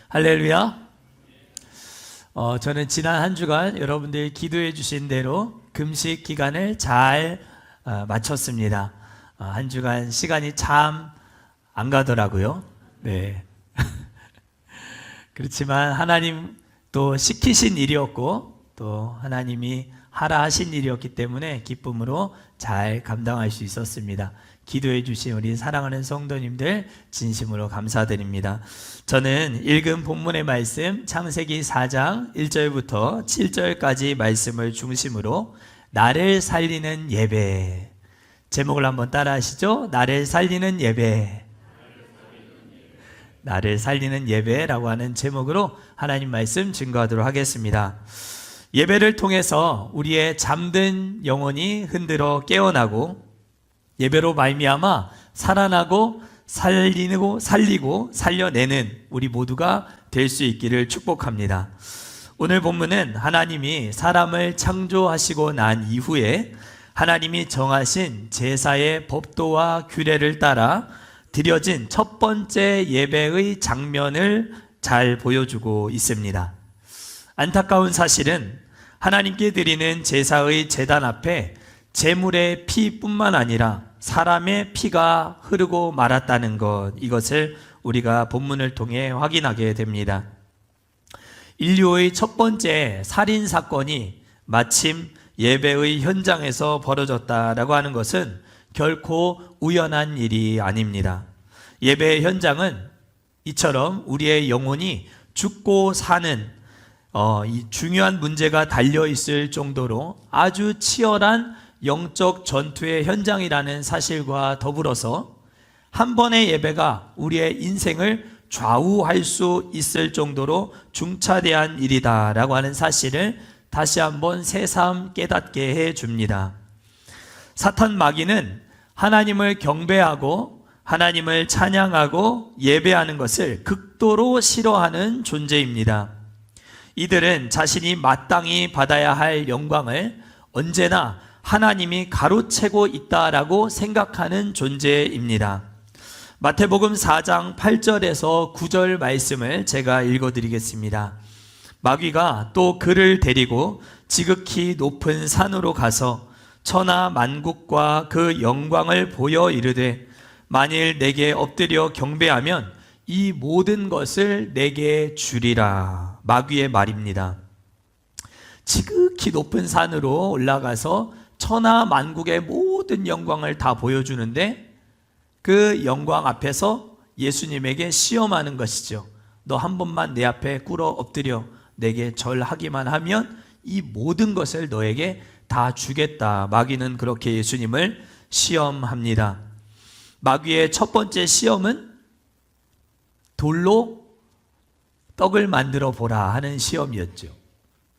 할렐루야. 저는 지난 한 주간 여러분들이 기도해 주신 대로 금식 기간을 잘 마쳤습니다. 한 주간 시간이 참 안 가더라고요. 네. 그렇지만 하나님 또 시키신 일이었고 또 하나님이 하라 하신 일이었기 때문에 기쁨으로 잘 감당할 수 있었습니다. 기도해 주신 우리 사랑하는 성도님들 진심으로 감사드립니다. 저는 읽은 본문의 말씀 창세기 4장 1절부터 7절까지 말씀을 중심으로 나를 살리는 예배, 제목을 한번 따라 하시죠. 나를 살리는 예배, 나를 살리는 예배라고 하는 제목으로 하나님 말씀 증거하도록 하겠습니다. 예배를 통해서 우리의 잠든 영혼이 흔들어 깨어나고 예배로 말미암아 살아나고 살리고 살려내는 우리 모두가 될 수 있기를 축복합니다. 오늘 본문은 하나님이 사람을 창조하시고 난 이후에 하나님이 정하신 제사의 법도와 규례를 따라 드려진 첫 번째 예배의 장면을 잘 보여주고 있습니다. 안타까운 사실은 하나님께 드리는 제사의 제단 앞에 제물의 피뿐만 아니라 사람의 피가 흐르고 말았다는 것, 이것을 우리가 본문을 통해 확인하게 됩니다. 인류의 첫 번째 살인 사건이 마침 예배의 현장에서 벌어졌다라고 하는 것은 결코 우연한 일이 아닙니다. 예배의 현장은 이처럼 우리의 영혼이 죽고 사는 이 중요한 문제가 달려있을 정도로 아주 치열한 영적 전투의 현장이라는 사실과 더불어서 한 번의 예배가 우리의 인생을 좌우할 수 있을 정도로 중차대한 일이다라고 하는 사실을 다시 한번 새삼 깨닫게 해줍니다. 사탄 마귀는 하나님을 경배하고 하나님을 찬양하고 예배하는 것을 극도로 싫어하는 존재입니다. 이들은 자신이 마땅히 받아야 할 영광을 언제나 하나님이 가로채고 있다라고 생각하는 존재입니다. 마태복음 4장 8절에서 9절 말씀을 제가 읽어드리겠습니다. 마귀가 또 그를 데리고 지극히 높은 산으로 가서 천하 만국과 그 영광을 보여 이르되 만일 내게 엎드려 경배하면 이 모든 것을 내게 주리라. 마귀의 말입니다. 지극히 높은 산으로 올라가서 천하 만국의 모든 영광을 다 보여주는데 그 영광 앞에서 예수님에게 시험하는 것이죠. 너 한 번만 내 앞에 꿇어 엎드려 내게 절하기만 하면 이 모든 것을 너에게 다 주겠다. 마귀는 그렇게 예수님을 시험합니다. 마귀의 첫 번째 시험은 돌로 떡을 만들어 보라 하는 시험이었죠.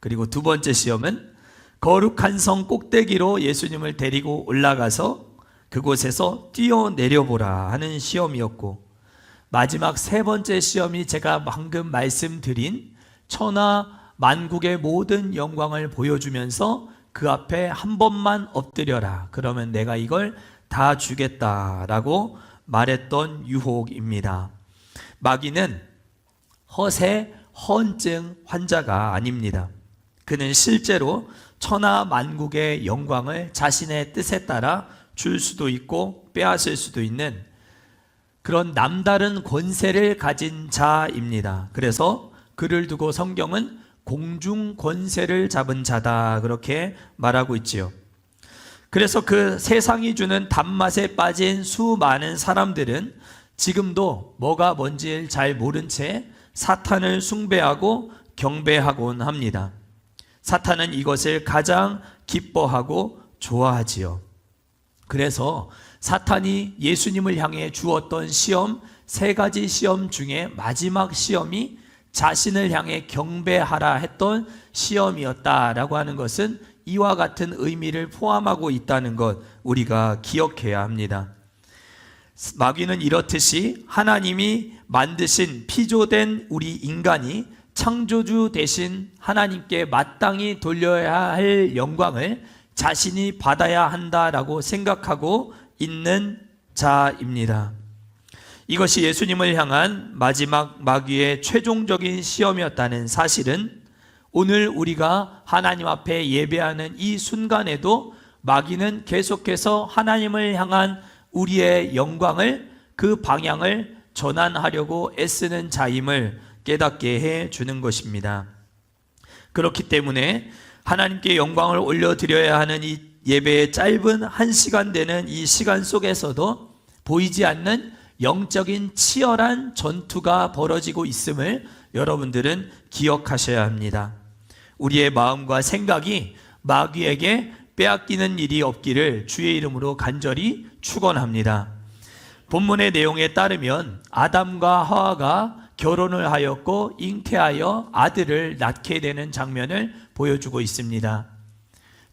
그리고 두 번째 시험은 거룩한 성 꼭대기로 예수님을 데리고 올라가서 그곳에서 뛰어내려 보라 하는 시험이었고, 마지막 세 번째 시험이 제가 방금 말씀드린 천하 만국의 모든 영광을 보여주면서 그 앞에 한 번만 엎드려라. 그러면 내가 이걸 다 주겠다라고 말했던 유혹입니다. 마귀는 허세, 허언증 환자가 아닙니다. 그는 실제로 천하 만국의 영광을 자신의 뜻에 따라 줄 수도 있고 빼앗을 수도 있는 그런 남다른 권세를 가진 자입니다. 그래서 그를 두고 성경은 공중 권세를 잡은 자다 그렇게 말하고 있지요. 그래서 그 세상이 주는 단맛에 빠진 수많은 사람들은 지금도 뭐가 뭔지 잘 모른 채 사탄을 숭배하고 경배하곤 합니다. 사탄은 이것을 가장 기뻐하고 좋아하지요. 그래서 사탄이 예수님을 향해 주었던 시험, 세 가지 시험 중에 마지막 시험이 자신을 향해 경배하라 했던 시험이었다라고 하는 것은 이와 같은 의미를 포함하고 있다는 것 우리가 기억해야 합니다. 마귀는 이렇듯이 하나님이 만드신 피조된 우리 인간이 창조주 대신 하나님께 마땅히 돌려야 할 영광을 자신이 받아야 한다라고 생각하고 있는 자입니다. 이것이 예수님을 향한 마지막 마귀의 최종적인 시험이었다는 사실은 오늘 우리가 하나님 앞에 예배하는 이 순간에도 마귀는 계속해서 하나님을 향한 우리의 영광을, 그 방향을 전환하려고 애쓰는 자임을 깨닫게 해 주는 것입니다. 그렇기 때문에 하나님께 영광을 올려드려야 하는 이 예배의 짧은 1시간 되는 이 시간 속에서도 보이지 않는 영적인 치열한 전투가 벌어지고 있음을 여러분들은 기억하셔야 합니다. 우리의 마음과 생각이 마귀에게 빼앗기는 일이 없기를 주의 이름으로 간절히 축원합니다. 본문의 내용에 따르면 아담과 하와가 결혼을 하였고 잉태하여 아들을 낳게 되는 장면을 보여주고 있습니다.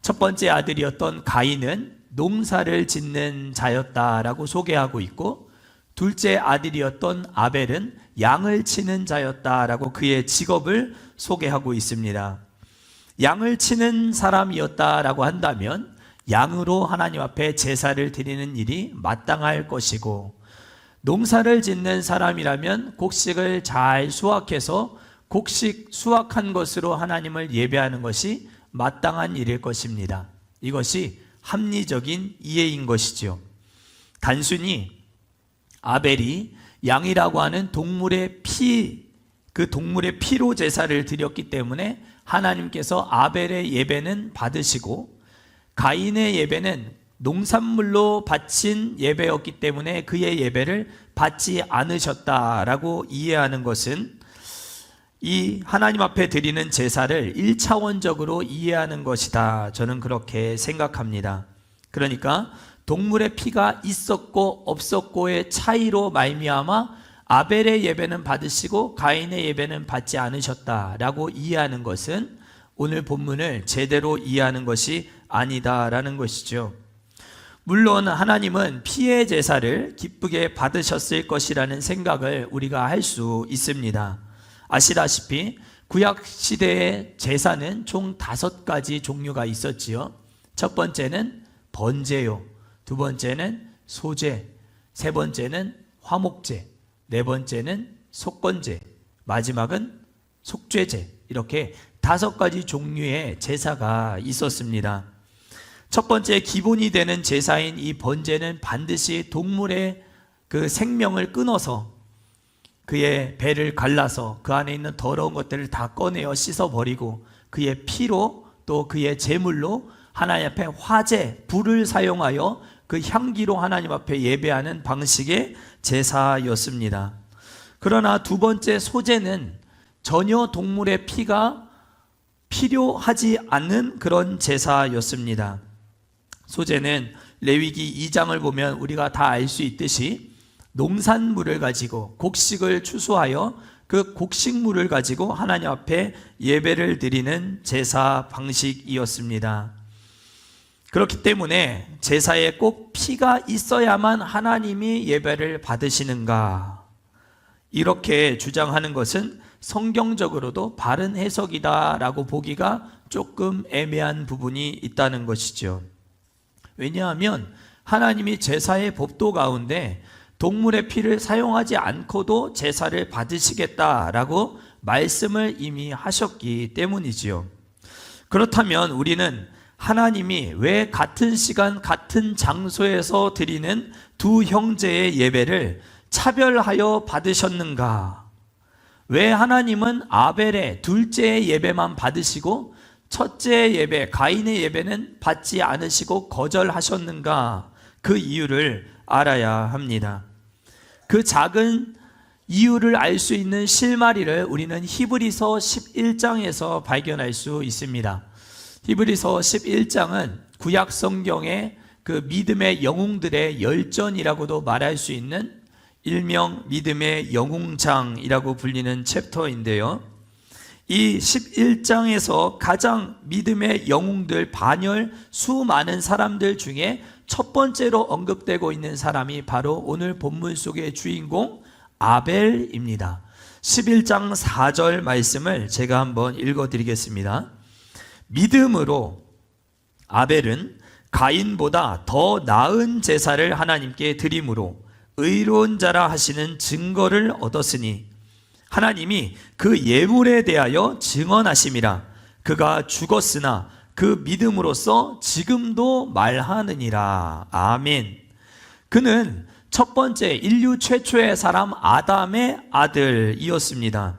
첫 번째 아들이었던 가인은 농사를 짓는 자였다라고 소개하고 있고, 둘째 아들이었던 아벨은 양을 치는 자였다라고 그의 직업을 소개하고 있습니다. 양을 치는 사람이었다라고 한다면 양으로 하나님 앞에 제사를 드리는 일이 마땅할 것이고, 농사를 짓는 사람이라면 곡식을 잘 수확해서 곡식 수확한 것으로 하나님을 예배하는 것이 마땅한 일일 것입니다. 이것이 합리적인 이해인 것이죠. 단순히 아벨이 양이라고 하는 동물의 그 동물의 피로 제사를 드렸기 때문에 하나님께서 아벨의 예배는 받으시고, 가인의 예배는 농산물로 바친 예배였기 때문에 그의 예배를 받지 않으셨다라고 이해하는 것은 이 하나님 앞에 드리는 제사를 1차원적으로 이해하는 것이다. 저는 그렇게 생각합니다. 그러니까 동물의 피가 있었고 없었고의 차이로 말미암아 아벨의 예배는 받으시고 가인의 예배는 받지 않으셨다라고 이해하는 것은 오늘 본문을 제대로 이해하는 것이 아니다라는 것이죠. 물론 하나님은 피의 제사를 기쁘게 받으셨을 것이라는 생각을 우리가 할 수 있습니다. 아시다시피 구약 시대의 제사는 총 5가지 종류가 있었지요. 첫 번째는 번제요, 두 번째는 소제, 세 번째는 화목제, 네 번째는 속건제, 마지막은 속죄제, 이렇게 5가지 종류의 제사가 있었습니다. 첫 번째 기본이 되는 제사인 이 번제는 반드시 동물의 그 생명을 끊어서 그의 배를 갈라서 그 안에 있는 더러운 것들을 다 꺼내어 씻어버리고 그의 피로 또 그의 제물로 하나님 앞에 화제, 불을 사용하여 그 향기로 하나님 앞에 예배하는 방식의 제사였습니다. 그러나 두 번째 소제는 전혀 동물의 피가 필요하지 않는 그런 제사였습니다. 소제는 레위기 2장을 보면 우리가 다 알 수 있듯이 농산물을 가지고 곡식을 추수하여 그 곡식물을 가지고 하나님 앞에 예배를 드리는 제사 방식이었습니다. 그렇기 때문에 제사에 꼭 피가 있어야만 하나님이 예배를 받으시는가, 이렇게 주장하는 것은 성경적으로도 바른 해석이다라고 보기가 조금 애매한 부분이 있다는 것이죠. 왜냐하면 하나님이 제사의 법도 가운데 동물의 피를 사용하지 않고도 제사를 받으시겠다라고 말씀을 이미 하셨기 때문이지요. 그렇다면 우리는 하나님이 왜 같은 시간 같은 장소에서 드리는 두 형제의 예배를 차별하여 받으셨는가? 왜 하나님은 아벨의 둘째의 예배만 받으시고 첫째 예배, 가인의 예배는 받지 않으시고 거절하셨는가? 그 이유를 알아야 합니다. 그 작은 이유를 알 수 있는 실마리를 우리는 히브리서 11장에서 발견할 수 있습니다. 히브리서 11장은 구약 성경의 그 믿음의 영웅들의 열전이라고도 말할 수 있는 일명 믿음의 영웅장이라고 불리는 챕터인데요. 이 11장에서 가장 믿음의 영웅들, 반열 수많은 사람들 중에 첫 번째로 언급되고 있는 사람이 바로 오늘 본문 속의 주인공 아벨입니다. 11장 4절 말씀을 제가 한번 읽어드리겠습니다. 믿음으로 아벨은 가인보다 더 나은 제사를 하나님께 드림으로 의로운 자라 하시는 증거를 얻었으니 하나님이 그 예물에 대하여 증언하심이라. 그가 죽었으나 그 믿음으로써 지금도 말하느니라. 아멘. 그는 첫 번째 인류 최초의 사람 아담의 아들이었습니다.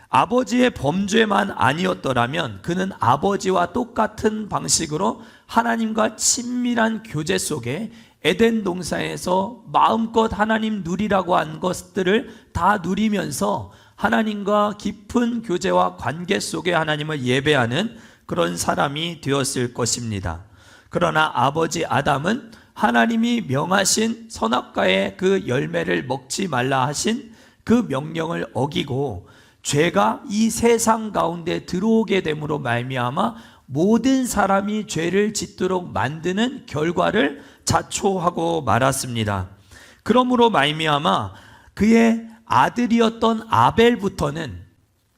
아버지의 범죄만 아니었더라면 그는 아버지와 똑같은 방식으로 하나님과 친밀한 교제 속에 에덴 동산에서 마음껏 하나님 누리라고 한 것들을 다 누리면서 하나님과 깊은 교제와 관계 속에 하나님을 예배하는 그런 사람이 되었을 것입니다. 그러나 아버지 아담은 하나님이 명하신 선악과의 그 열매를 먹지 말라 하신 그 명령을 어기고 죄가 이 세상 가운데 들어오게 됨으로 말미암아 모든 사람이 죄를 짓도록 만드는 결과를 자초하고 말았습니다. 그러므로 말미암아 그의 아들이었던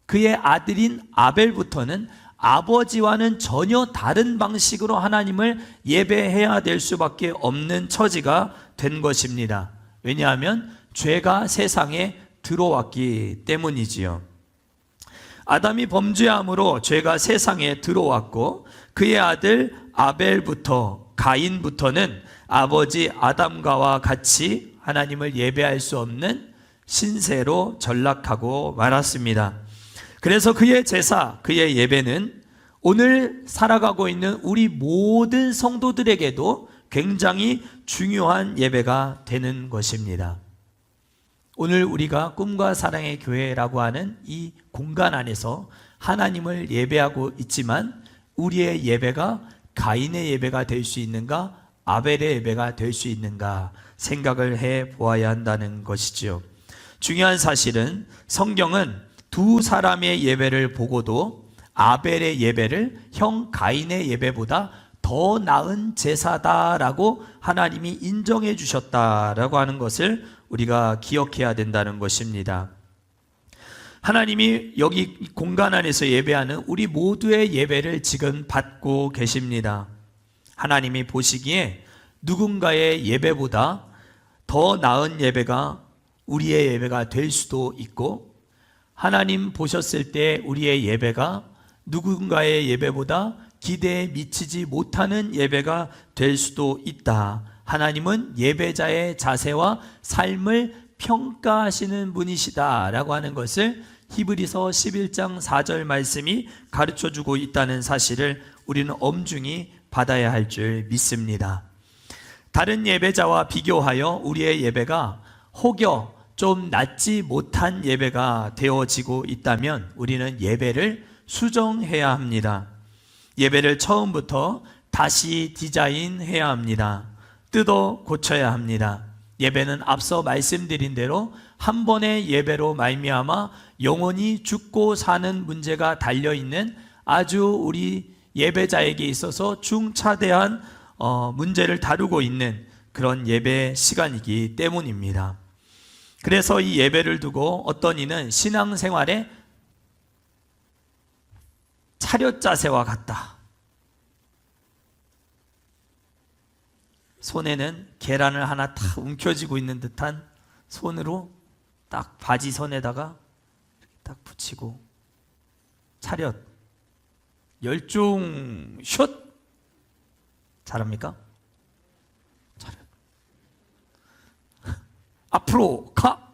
그의 아들인 아벨부터는 아버지와는 전혀 다른 방식으로 하나님을 예배해야 될 수밖에 없는 처지가 된 것입니다. 왜냐하면 죄가 세상에 들어왔기 때문이지요. 아담이 범죄함으로 죄가 세상에 들어왔고 그의 아들 아벨부터 가인부터는 아버지 아담과와 같이 하나님을 예배할 수 없는 신세로 전락하고 말았습니다. 그래서 그의 제사, 그의 예배는 오늘 살아가고 있는 우리 모든 성도들에게도 굉장히 중요한 예배가 되는 것입니다. 오늘 우리가 꿈과 사랑의 교회라고 하는 이 공간 안에서 하나님을 예배하고 있지만 우리의 예배가 가인의 예배가 될 수 있는가, 아벨의 예배가 될 수 있는가 생각을 해 보아야 한다는 것이지요. 중요한 사실은 성경은 두 사람의 예배를 보고도 아벨의 예배를 형 가인의 예배보다 더 나은 제사다라고 하나님이 인정해 주셨다라고 하는 것을 우리가 기억해야 된다는 것입니다. 하나님이 여기 공간 안에서 예배하는 우리 모두의 예배를 지금 받고 계십니다. 하나님이 보시기에 누군가의 예배보다 더 나은 예배가 우리의 예배가 될 수도 있고, 하나님 보셨을 때 우리의 예배가 누군가의 예배보다 기대에 미치지 못하는 예배가 될 수도 있다. 하나님은 예배자의 자세와 삶을 평가하시는 분이시다라고 하는 것을 히브리서 11장 4절 말씀이 가르쳐주고 있다는 사실을 우리는 엄중히 받아야 할 줄 믿습니다. 다른 예배자와 비교하여 우리의 예배가 혹여 좀 낫지 못한 예배가 되어지고 있다면 우리는 예배를 수정해야 합니다. 예배를 처음부터 다시 디자인해야 합니다. 뜯어 고쳐야 합니다. 예배는 앞서 말씀드린 대로 한 번의 예배로 말미암아 영원히 죽고 사는 문제가 달려있는 아주 우리 예배자에게 있어서 중차대한 문제를 다루고 있는 그런 예배 시간이기 때문입니다. 그래서 이 예배를 두고 어떤 이는 신앙생활에 차렷 자세와 같다. 손에는 계란을 하나 탁 움켜쥐고 있는 듯한 손으로 딱 바지 선에다가 딱 붙이고 차렷 열중 슛 잘합니까? 차렷 앞으로 가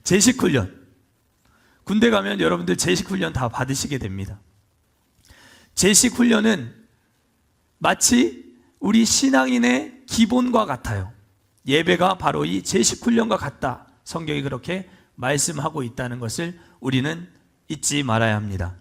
제식훈련 군대 가면 여러분들 제식훈련 다 받으시게 됩니다. 제식훈련은 마치 우리 신앙인의 기본과 같아요. 예배가 바로 이 제식훈련과 같다. 성경이 그렇게 말씀하고 있다는 것을 우리는 잊지 말아야 합니다.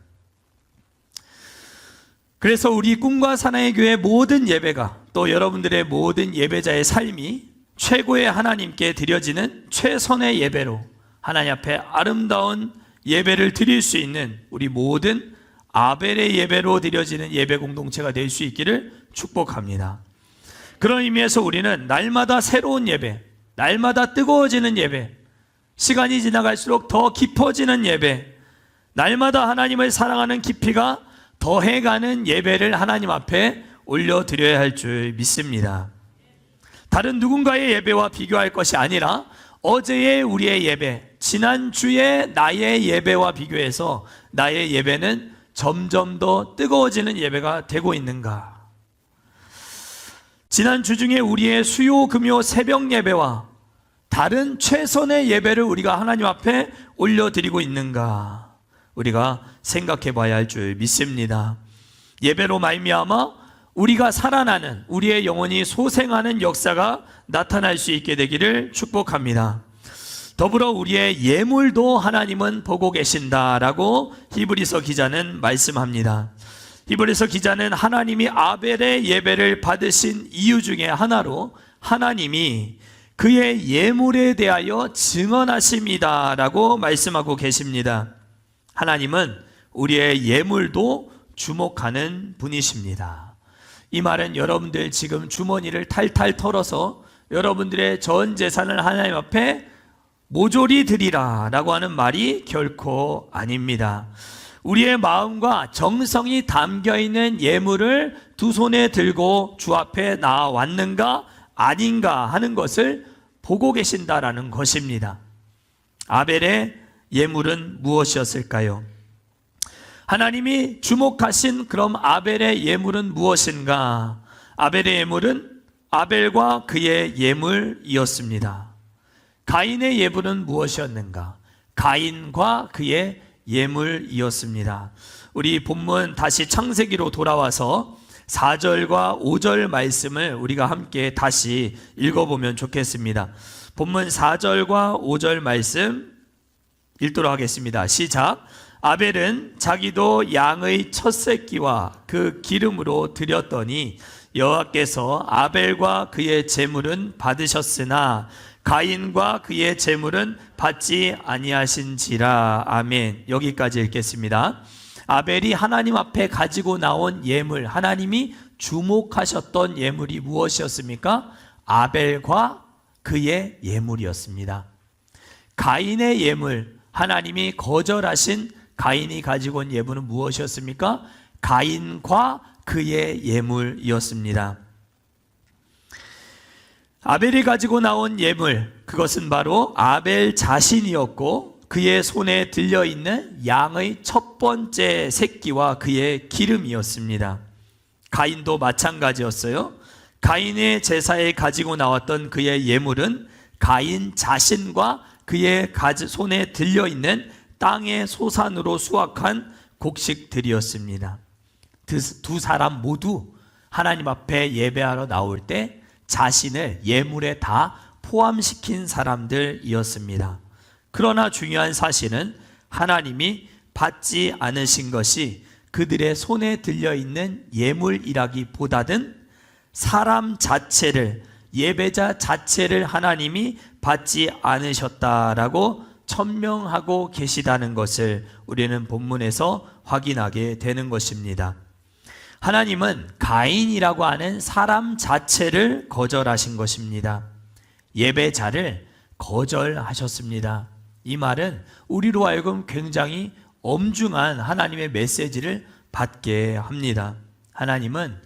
그래서 우리 꿈과 사랑의 교회 모든 예배가 또 여러분들의 모든 예배자의 삶이 최고의 하나님께 드려지는 최선의 예배로 하나님 앞에 아름다운 예배를 드릴 수 있는 우리 모든 아벨의 예배로 드려지는 예배 공동체가 될 수 있기를 축복합니다. 그런 의미에서 우리는 날마다 새로운 예배, 날마다 뜨거워지는 예배, 시간이 지나갈수록 더 깊어지는 예배, 날마다 하나님을 사랑하는 깊이가 더해가는 예배를 하나님 앞에 올려드려야 할 줄 믿습니다. 다른 누군가의 예배와 비교할 것이 아니라 어제의 우리의 예배, 지난주의 나의 예배와 비교해서 나의 예배는 점점 더 뜨거워지는 예배가 되고 있는가? 지난주 중에 우리의 수요, 금요, 새벽 예배와 다른 최선의 예배를 우리가 하나님 앞에 올려드리고 있는가? 우리가 생각해 봐야 할 줄 믿습니다. 예배로 말미암아 우리가 살아나는, 우리의 영혼이 소생하는 역사가 나타날 수 있게 되기를 축복합니다. 더불어 우리의 예물도 하나님은 보고 계신다라고 히브리서 기자는 말씀합니다. 히브리서 기자는 하나님이 아벨의 예배를 받으신 이유 중에 하나로 하나님이 그의 예물에 대하여 증언하십니다라고 말씀하고 계십니다. 하나님은 우리의 예물도 주목하는 분이십니다. 이 말은 여러분들 지금 주머니를 탈탈 털어서 여러분들의 전 재산을 하나님 앞에 모조리 드리라 라고 하는 말이 결코 아닙니다. 우리의 마음과 정성이 담겨있는 예물을 두 손에 들고 주 앞에 나왔는가 아닌가 하는 것을 보고 계신다라는 것입니다. 아벨의 예물은 무엇이었을까요? 하나님이 주목하신 그럼 아벨의 예물은 무엇인가? 아벨의 예물은 아벨과 그의 예물이었습니다. 가인의 예물은 무엇이었는가? 가인과 그의 예물이었습니다. 우리 본문 다시 창세기로 돌아와서 4절과 5절 말씀을 우리가 함께 다시 읽어보면 좋겠습니다. 본문 4절과 5절 말씀 읽도록 하겠습니다. 시작. 아벨은 자기도 양의 첫 새끼와 그 기름으로 드렸더니 여호와께서 아벨과 그의 제물은 받으셨으나 가인과 그의 제물은 받지 아니하신지라. 아멘. 여기까지 읽겠습니다. 아벨이 하나님 앞에 가지고 나온 예물, 하나님이 주목하셨던 예물이 무엇이었습니까? 아벨과 그의 예물이었습니다. 가인의 예물, 하나님이 거절하신 가인이 가지고 온 예물은 무엇이었습니까? 가인과 그의 예물이었습니다. 아벨이 가지고 나온 예물, 그것은 바로 아벨 자신이었고 그의 손에 들려있는 양의 첫 번째 새끼와 그의 기름이었습니다. 가인도 마찬가지였어요. 가인의 제사에 가지고 나왔던 그의 예물은 가인 자신과 그의 손에 들려있는 땅의 소산으로 수확한 곡식들이었습니다. 두 사람 모두 하나님 앞에 예배하러 나올 때 자신을 예물에 다 포함시킨 사람들이었습니다. 그러나 중요한 사실은 하나님이 받지 않으신 것이 그들의 손에 들려있는 예물이라기보다는 사람 자체를, 예배자 자체를 하나님이 받지 않으셨다라고 천명하고 계시다는 것을 우리는 본문에서 확인하게 되는 것입니다. 하나님은 가인이라고 하는 사람 자체를 거절하신 것입니다. 예배자를 거절하셨습니다. 이 말은 우리로 하여금 굉장히 엄중한 하나님의 메시지를 받게 합니다. 하나님은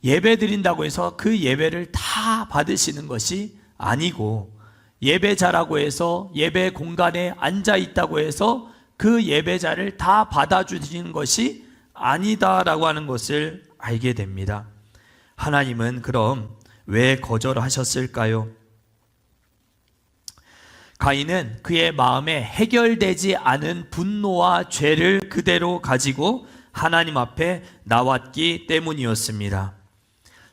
예배 드린다고 해서 그 예배를 다 받으시는 것이 아니고, 예배자라고 해서 예배 공간에 앉아 있다고 해서 그 예배자를 다 받아주시는 것이 아니다라고 하는 것을 알게 됩니다. 하나님은 그럼 왜 거절하셨을까요? 가인은 그의 마음에 해결되지 않은 분노와 죄를 그대로 가지고 하나님 앞에 나왔기 때문이었습니다.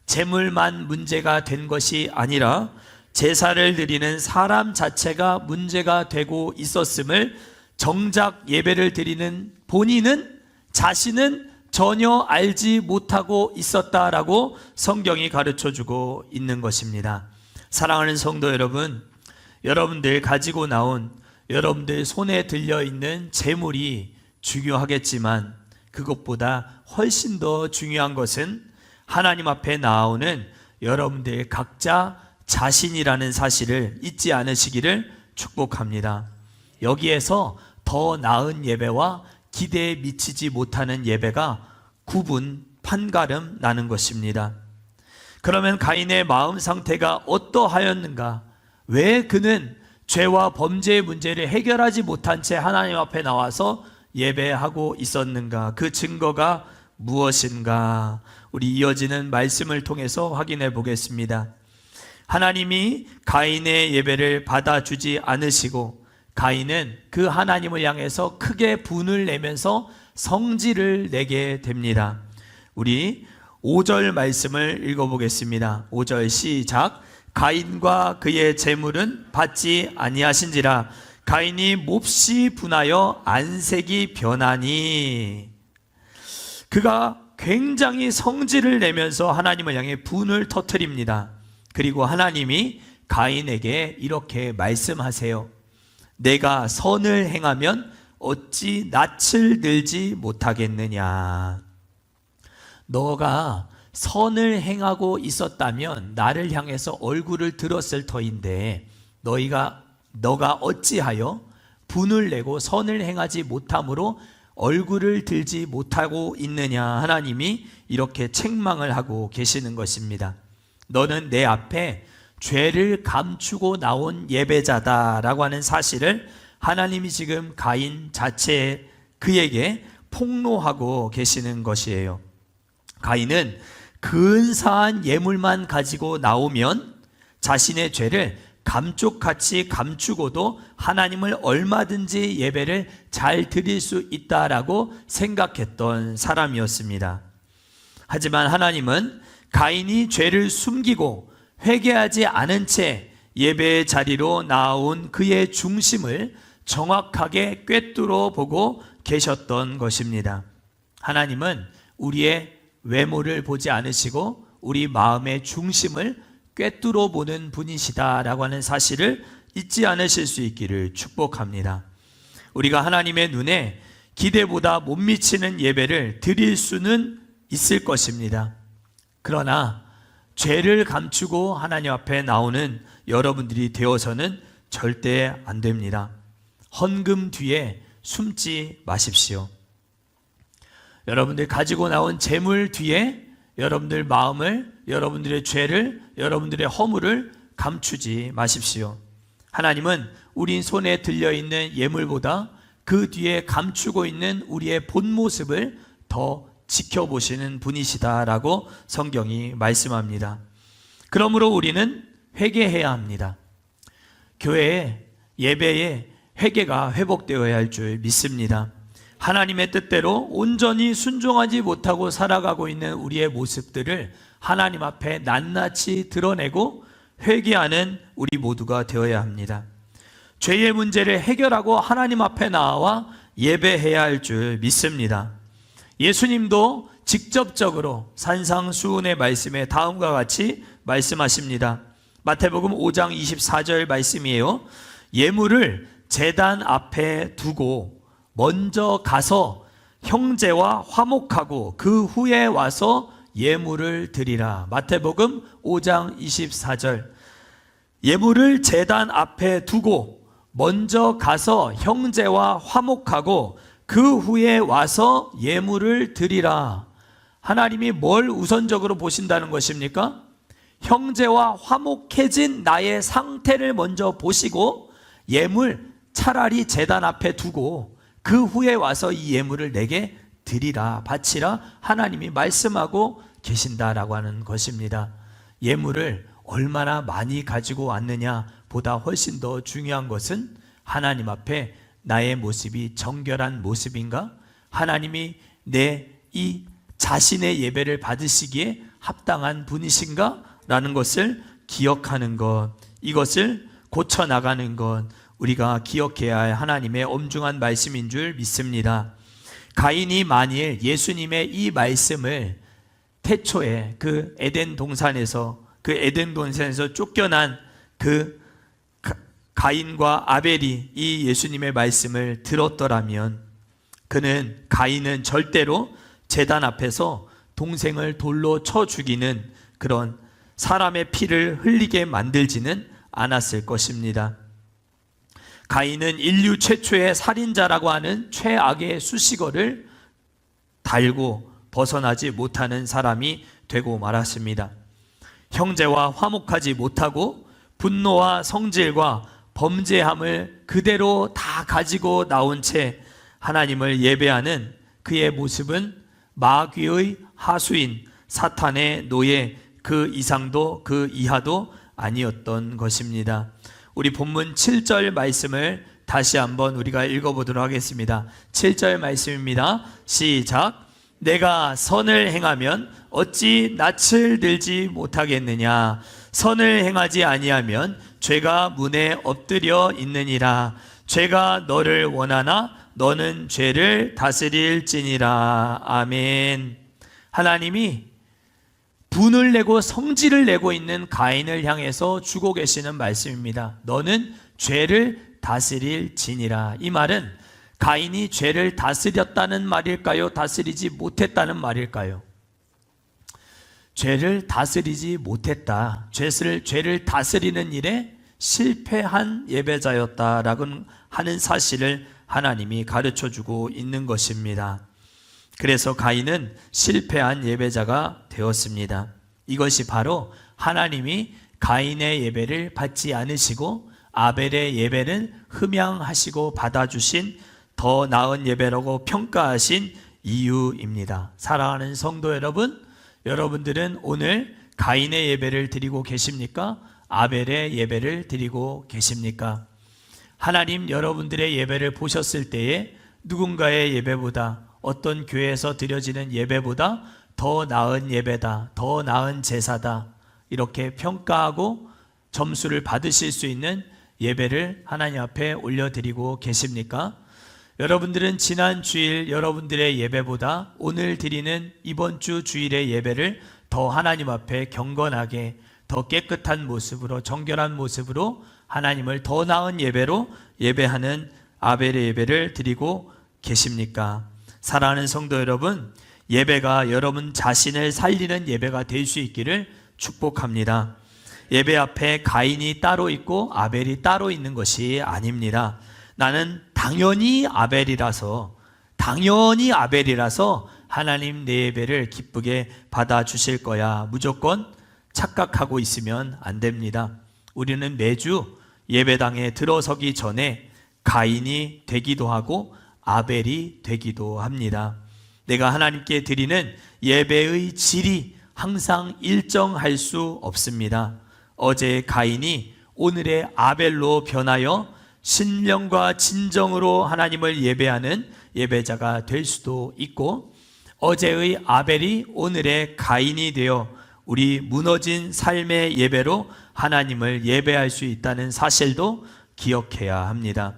재물만 문제가 된 것이 아니라 제사를 드리는 사람 자체가 문제가 되고 있었음을 정작 예배를 드리는 본인은, 자신은 전혀 알지 못하고 있었다라고 성경이 가르쳐주고 있는 것입니다. 사랑하는 성도 여러분, 여러분들 가지고 나온, 여러분들 손에 들려있는 재물이 중요하겠지만 그것보다 훨씬 더 중요한 것은 하나님 앞에 나오는 여러분들 각자 자신이라는 사실을 잊지 않으시기를 축복합니다. 여기에서 더 나은 예배와 기대에 미치지 못하는 예배가 구분, 판가름 나는 것입니다. 그러면 가인의 마음 상태가 어떠하였는가? 왜 그는 죄와 범죄의 문제를 해결하지 못한 채 하나님 앞에 나와서 예배하고 있었는가? 그 증거가 무엇인가? 우리 이어지는 말씀을 통해서 확인해 보겠습니다. 하나님이 가인의 예배를 받아주지 않으시고 가인은 그 하나님을 향해서 크게 분을 내면서 성질을 내게 됩니다. 우리 5절 말씀을 읽어보겠습니다. 5절 시작. 가인과 그의 재물은 받지 아니하신지라 가인이 몹시 분하여 안색이 변하니. 그가 굉장히 성질을 내면서 하나님을 향해 분을 터뜨립니다. 그리고 하나님이 가인에게 이렇게 말씀하세요. 내가 선을 행하면 어찌 낯을 들지 못하겠느냐. 너가 선을 행하고 있었다면 나를 향해서 얼굴을 들었을 터인데 너가 어찌하여 분을 내고 선을 행하지 못함으로 얼굴을 들지 못하고 있느냐. 하나님이 이렇게 책망을 하고 계시는 것입니다. 너는 내 앞에 죄를 감추고 나온 예배자다라고 하는 사실을 하나님이 지금 가인 자체에 그에게 폭로하고 계시는 것이에요. 가인은 근사한 예물만 가지고 나오면 자신의 죄를 감쪽같이 감추고도 하나님을 얼마든지 예배를 잘 드릴 수 있다라고 생각했던 사람이었습니다. 하지만 하나님은 가인이 죄를 숨기고 회개하지 않은 채 예배의 자리로 나온 그의 중심을 정확하게 꿰뚫어 보고 계셨던 것입니다. 하나님은 우리의 외모를 보지 않으시고 우리 마음의 중심을 꿰뚫어 보는 분이시다라고 하는 사실을 잊지 않으실 수 있기를 축복합니다. 우리가 하나님의 눈에 기대보다 못 미치는 예배를 드릴 수는 있을 것입니다. 그러나 죄를 감추고 하나님 앞에 나오는 여러분들이 되어서는 절대 안 됩니다. 헌금 뒤에 숨지 마십시오. 여러분들 가지고 나온 재물 뒤에 여러분들 마음을, 여러분들의 죄를, 여러분들의 허물을 감추지 마십시오. 하나님은 우리 손에 들려있는 예물보다 그 뒤에 감추고 있는 우리의 본 모습을 더 지켜보시는 분이시다라고 성경이 말씀합니다. 그러므로 우리는 회개해야 합니다. 교회에, 예배에 회개가 회복되어야 할 줄 믿습니다. 하나님의 뜻대로 온전히 순종하지 못하고 살아가고 있는 우리의 모습들을 하나님 앞에 낱낱이 드러내고 회개하는 우리 모두가 되어야 합니다. 죄의 문제를 해결하고 하나님 앞에 나와 예배해야 할 줄 믿습니다. 예수님도 직접적으로 산상수훈의 말씀에 다음과 같이 말씀하십니다. 마태복음 5장 24절 말씀이에요. 예물을 제단 앞에 두고 먼저 가서 형제와 화목하고 그 후에 와서 예물을 드리라. 마태복음 5장 24절. 예물을 제단 앞에 두고 먼저 가서 형제와 화목하고 그 후에 와서 예물을 드리라. 하나님이 뭘 우선적으로 보신다는 것입니까? 형제와 화목해진 나의 상태를 먼저 보시고 예물 차라리 제단 앞에 두고 그 후에 와서 이 예물을 내게 드리라, 바치라 하나님이 말씀하고 계신다라고 하는 것입니다. 예물을 얼마나 많이 가지고 왔느냐 보다 훨씬 더 중요한 것은 하나님 앞에 나의 모습이 정결한 모습인가? 하나님이 내 이 자신의 예배를 받으시기에 합당한 분이신가? 라는 것을 기억하는 것, 이것을 고쳐나가는 것, 우리가 기억해야 할 하나님의 엄중한 말씀인 줄 믿습니다. 가인이 만일 예수님의 이 말씀을 태초에 그 에덴 동산에서 쫓겨난 그 가인과 아벨이 이 예수님의 말씀을 들었더라면 가인은 절대로 제단 앞에서 동생을 돌로 쳐 죽이는 그런 사람의 피를 흘리게 만들지는 않았을 것입니다. 가인은 인류 최초의 살인자라고 하는 최악의 수식어를 달고 벗어나지 못하는 사람이 되고 말았습니다. 형제와 화목하지 못하고 분노와 성질과 범죄함을 그대로 다 가지고 나온 채 하나님을 예배하는 그의 모습은 마귀의 하수인 사탄의 노예, 그 이상도 그 이하도 아니었던 것입니다. 우리 본문 7절 말씀을 다시 한번 우리가 읽어보도록 하겠습니다. 7절 말씀입니다. 시작. 내가 선을 행하면 어찌 낯을 들지 못하겠느냐. 선을 행하지 아니하면 죄가 문에 엎드려 있느니라. 죄가 너를 원하나 너는 죄를 다스릴지니라. 아멘. 하나님이 분을 내고 성질을 내고 있는 가인을 향해서 주고 계시는 말씀입니다. 너는 죄를 다스릴지니라. 이 말은 가인이 죄를 다스렸다는 말일까요? 다스리지 못했다는 말일까요? 죄를 다스리지 못했다. 죄를 다스리는 일에 실패한 예배자였다라고 하는 사실을 하나님이 가르쳐주고 있는 것입니다. 그래서 가인은 실패한 예배자가 되었습니다. 이것이 바로 하나님이 가인의 예배를 받지 않으시고 아벨의 예배는 흠양하시고 받아주신 더 나은 예배라고 평가하신 이유입니다. 사랑하는 성도 여러분, 여러분들은 오늘 가인의 예배를 드리고 계십니까? 아벨의 예배를 드리고 계십니까? 하나님 여러분들의 예배를 보셨을 때에 누군가의 예배보다, 어떤 교회에서 드려지는 예배보다 더 나은 예배다, 더 나은 제사다, 이렇게 평가하고 점수를 받으실 수 있는 예배를 하나님 앞에 올려드리고 계십니까? 여러분들은 지난 주일 여러분들의 예배보다 오늘 드리는 이번 주 주일의 예배를 더 하나님 앞에 경건하게, 더 깨끗한 모습으로, 정결한 모습으로 하나님을 더 나은 예배로 예배하는 아벨의 예배를 드리고 계십니까? 사랑하는 성도 여러분, 예배가 여러분 자신을 살리는 예배가 될 수 있기를 축복합니다. 예배 앞에 가인이 따로 있고 아벨이 따로 있는 것이 아닙니다. 나는 당연히 아벨이라서 하나님 내 예배를 기쁘게 받아주실 거야, 무조건 착각하고 있으면 안 됩니다. 우리는 매주 예배당에 들어서기 전에 가인이 되기도 하고 아벨이 되기도 합니다. 내가 하나님께 드리는 예배의 질이 항상 일정할 수 없습니다. 어제의 가인이 오늘의 아벨로 변하여 신령과 진정으로 하나님을 예배하는 예배자가 될 수도 있고, 어제의 아벨이 오늘의 가인이 되어 우리 무너진 삶의 예배로 하나님을 예배할 수 있다는 사실도 기억해야 합니다.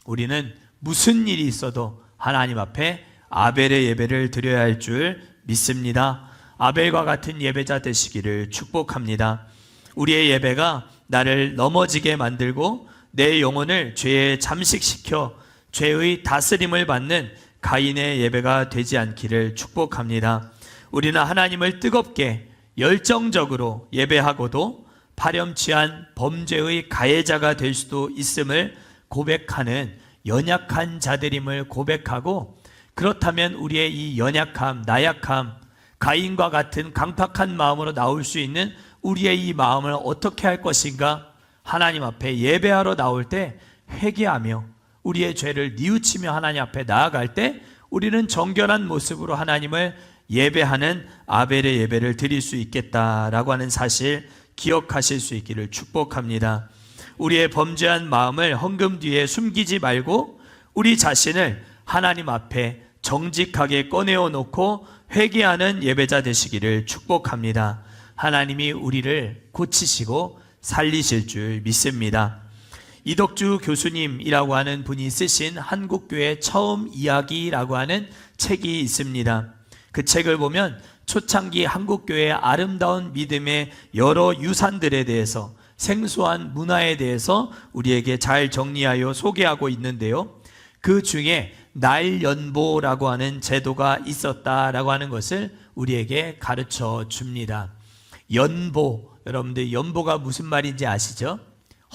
우리는 무슨 일이 있어도 하나님 앞에 아벨의 예배를 드려야 할 줄 믿습니다. 아벨과 같은 예배자 되시기를 축복합니다. 우리의 예배가 나를 넘어지게 만들고 내 영혼을 죄에 잠식시켜 죄의 다스림을 받는 가인의 예배가 되지 않기를 축복합니다. 우리는 하나님을 뜨겁게 열정적으로 예배하고도 파렴치한 범죄의 가해자가 될 수도 있음을 고백하는 연약한 자들임을 고백하고, 그렇다면 우리의 이 연약함, 나약함, 가인과 같은 강팍한 마음으로 나올 수 있는 우리의 이 마음을 어떻게 할 것인가? 하나님 앞에 예배하러 나올 때 회개하며 우리의 죄를 뉘우치며 하나님 앞에 나아갈 때 우리는 정결한 모습으로 하나님을 예배하는 아벨의 예배를 드릴 수 있겠다라고 하는 사실 기억하실 수 있기를 축복합니다. 우리의 범죄한 마음을 헌금 뒤에 숨기지 말고 우리 자신을 하나님 앞에 정직하게 꺼내어 놓고 회개하는 예배자 되시기를 축복합니다. 하나님이 우리를 고치시고 살리실 줄 믿습니다. 이덕주 교수님이라고 하는 분이 쓰신 한국교회 처음 이야기라고 하는 책이 있습니다. 그 책을 보면 초창기 한국교회의 아름다운 믿음의 여러 유산들에 대해서, 생소한 문화에 대해서 우리에게 잘 정리하여 소개하고 있는데요, 그 중에 날연보라고 하는 제도가 있었다라고 하는 것을 우리에게 가르쳐 줍니다. 연보, 여러분들 연보가 무슨 말인지 아시죠?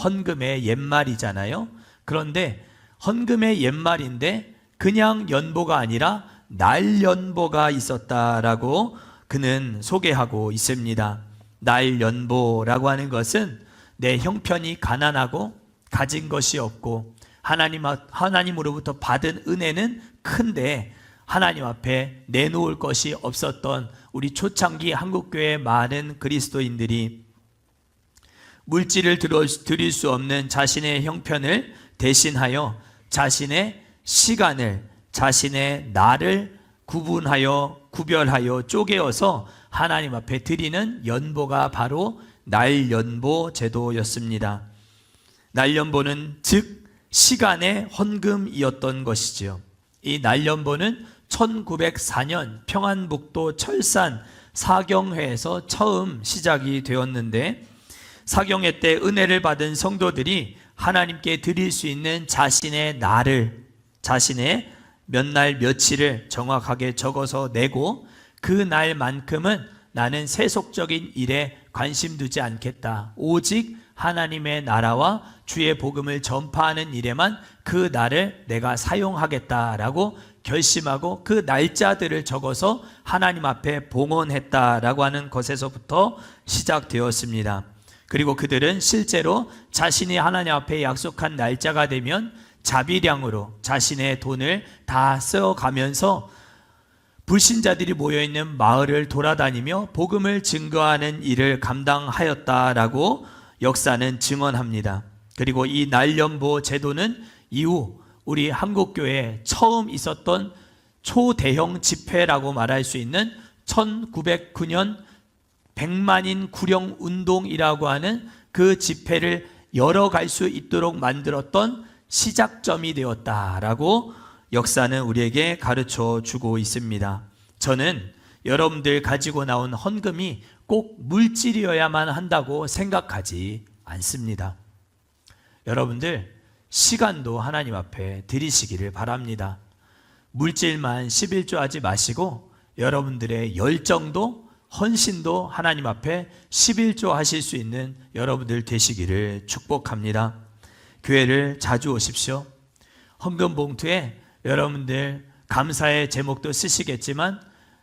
헌금의 옛말이잖아요. 그런데 헌금의 옛말인데 그냥 연보가 아니라 날연보가 있었다라고 그는 소개하고 있습니다. 날연보라고 하는 것은 내 형편이 가난하고 가진 것이 없고 하나님으로부터 받은 은혜는 큰데 하나님 앞에 내놓을 것이 없었던 우리 초창기 한국교회 많은 그리스도인들이 물질을 드릴 수 없는 자신의 형편을 대신하여 자신의 시간을, 자신의 날을 구별하여 쪼개어서 하나님 앞에 드리는 연보가 바로 날연보 제도였습니다. 날연보는 즉 시간의 헌금이었던 것이지요. 이 날연보는 1904년 평안북도 철산 사경회에서 처음 시작이 되었는데, 사경회 때 은혜를 받은 성도들이 하나님께 드릴 수 있는 자신의 날을, 자신의 몇 날 며칠을 정확하게 적어서 내고, 그 날만큼은 나는 세속적인 일에 관심 두지 않겠다, 오직 하나님의 나라와 주의 복음을 전파하는 일에만 그 날을 내가 사용하겠다라고 결심하고 그 날짜들을 적어서 하나님 앞에 봉헌했다라고 하는 것에서부터 시작되었습니다. 그리고 그들은 실제로 자신이 하나님 앞에 약속한 날짜가 되면 자비량으로 자신의 돈을 다 써가면서 불신자들이 모여있는 마을을 돌아다니며 복음을 증거하는 일을 감당하였다라고 역사는 증언합니다. 그리고 이 날연보 제도는 이후 우리 한국교회에 처음 있었던 초대형 집회라고 말할 수 있는 1909년 100만인 구령 운동이라고 하는 그 집회를 열어갈 수 있도록 만들었던 시작점이 되었다라고 역사는 우리에게 가르쳐 주고 있습니다. 저는 여러분들 가지고 나온 헌금이 꼭 물질이어야만 한다고 생각하지 않습니다. 여러분들 시간도 하나님 앞에 드리시기를 바랍니다. 물질만 11조 하지 마시고 여러분들의 열정도 헌신도 하나님 앞에 11조 하실 수 있는 여러분들 되시기를 축복합니다. 교회를 자주 오십시오. 헌금 봉투에 여러분들 감사의 제목도 쓰시겠지만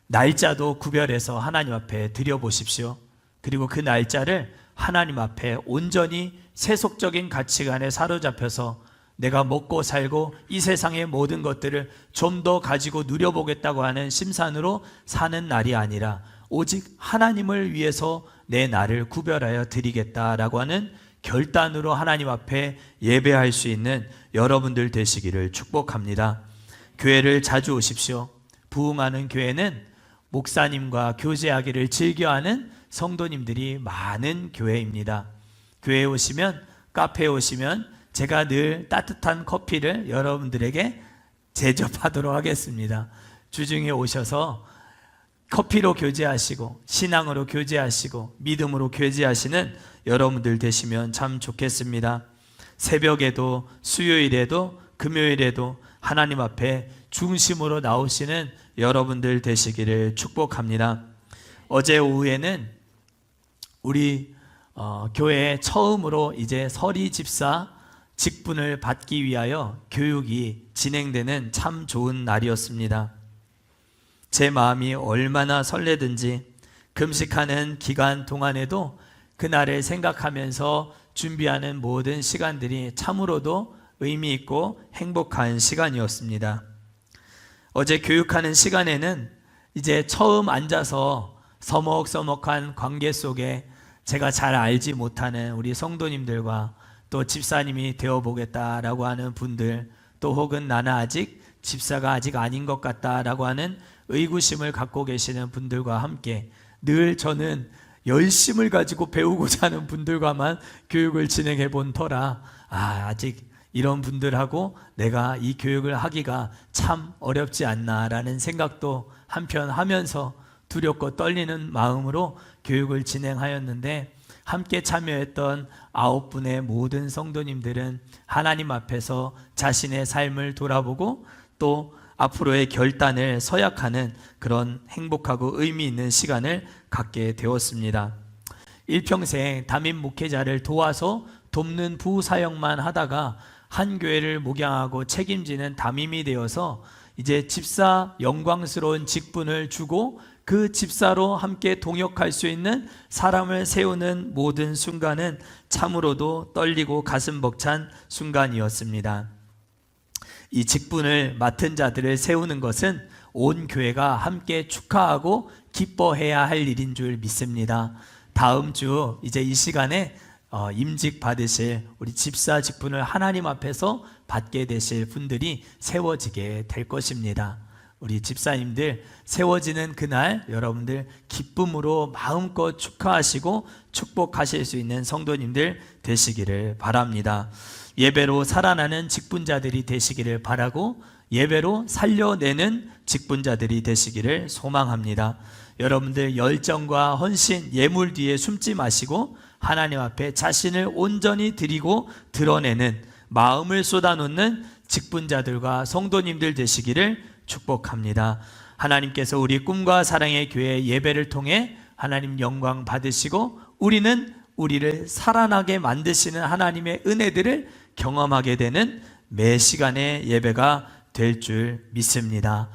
날짜도 구별해서 하나님 앞에 드려보십시오. 그리고 그 날짜를 하나님 앞에 온전히 세속적인 가치관에 사로잡혀서 내가 먹고 살고 이 세상의 모든 것들을 좀 더 가지고 누려보겠다고 하는 심산으로 사는 날이 아니라 오직 하나님을 위해서 내 날을 구별하여 드리겠다라고 하는 결단으로 하나님 앞에 예배할 수 있는 여러분들 되시기를 축복합니다. 교회를 자주 오십시오. 부흥하는 교회는 목사님과 교제하기를 즐겨하는 성도님들이 많은 교회입니다. 교회에 오시면, 카페에 오시면 제가 늘 따뜻한 커피를 여러분들에게 제접하도록 하겠습니다. 주중에 오셔서 커피로 교제하시고 신앙으로 교제하시고 믿음으로 교제하시는 여러분들 되시면 참 좋겠습니다. 새벽에도 수요일에도 금요일에도 하나님 앞에 중심으로 나오시는 여러분들 되시기를 축복합니다. 어제 오후에는 우리 교회에 처음으로 이제 서리 집사 직분을 받기 위하여 교육이 진행되는 참 좋은 날이었습니다. 제 마음이 얼마나 설레든지 금식하는 기간 동안에도 그날을 생각하면서 준비하는 모든 시간들이 참으로도 의미 있고 행복한 시간이었습니다. 어제 교육하는 시간에는 이제 처음 앉아서 서먹서먹한 관계 속에 제가 잘 알지 못하는 우리 성도님들과 또 집사님이 되어보겠다라고 하는 분들, 또 혹은 나는 아직 집사가 아직 아닌 것 같다라고 하는 의구심을 갖고 계시는 분들과 함께 늘 저는 열심을 가지고 배우고자 하는 분들과만 교육을 진행해 본 터라 아직 이런 분들하고 내가 이 교육을 하기가 참 어렵지 않나라는 생각도 한편 하면서 두렵고 떨리는 마음으로 교육을 진행하였는데, 함께 참여했던 9분의 모든 성도님들은 하나님 앞에서 자신의 삶을 돌아보고 또 앞으로의 결단을 서약하는 그런 행복하고 의미 있는 시간을 갖게 되었습니다. 일평생 담임 목회자를 도와서 돕는 부사역만 하다가 한 교회를 목양하고 책임지는 담임이 되어서 이제 집사 영광스러운 직분을 주고 그 집사로 함께 동역할 수 있는 사람을 세우는 모든 순간은 참으로도 떨리고 가슴 벅찬 순간이었습니다. 이 직분을 맡은 자들을 세우는 것은 온 교회가 함께 축하하고 기뻐해야 할 일인 줄 믿습니다. 다음 주 이제 이 시간에 임직 받으실 우리 집사 직분을 하나님 앞에서 받게 되실 분들이 세워지게 될 것입니다. 우리 집사님들 세워지는 그날 여러분들 기쁨으로 마음껏 축하하시고 축복하실 수 있는 성도님들 되시기를 바랍니다. 예배로 살아나는 직분자들이 되시기를 바라고 예배로 살려내는 직분자들이 되시기를 소망합니다. 여러분들 열정과 헌신, 예물 뒤에 숨지 마시고 하나님 앞에 자신을 온전히 드리고 드러내는 마음을 쏟아놓는 직분자들과 성도님들 되시기를 축복합니다. 하나님께서 우리 꿈과 사랑의 교회 예배를 통해 하나님 영광 받으시고 우리는 우리를 살아나게 만드시는 하나님의 은혜들을 경험하게 되는 매 시간의 예배가 될 줄 믿습니다.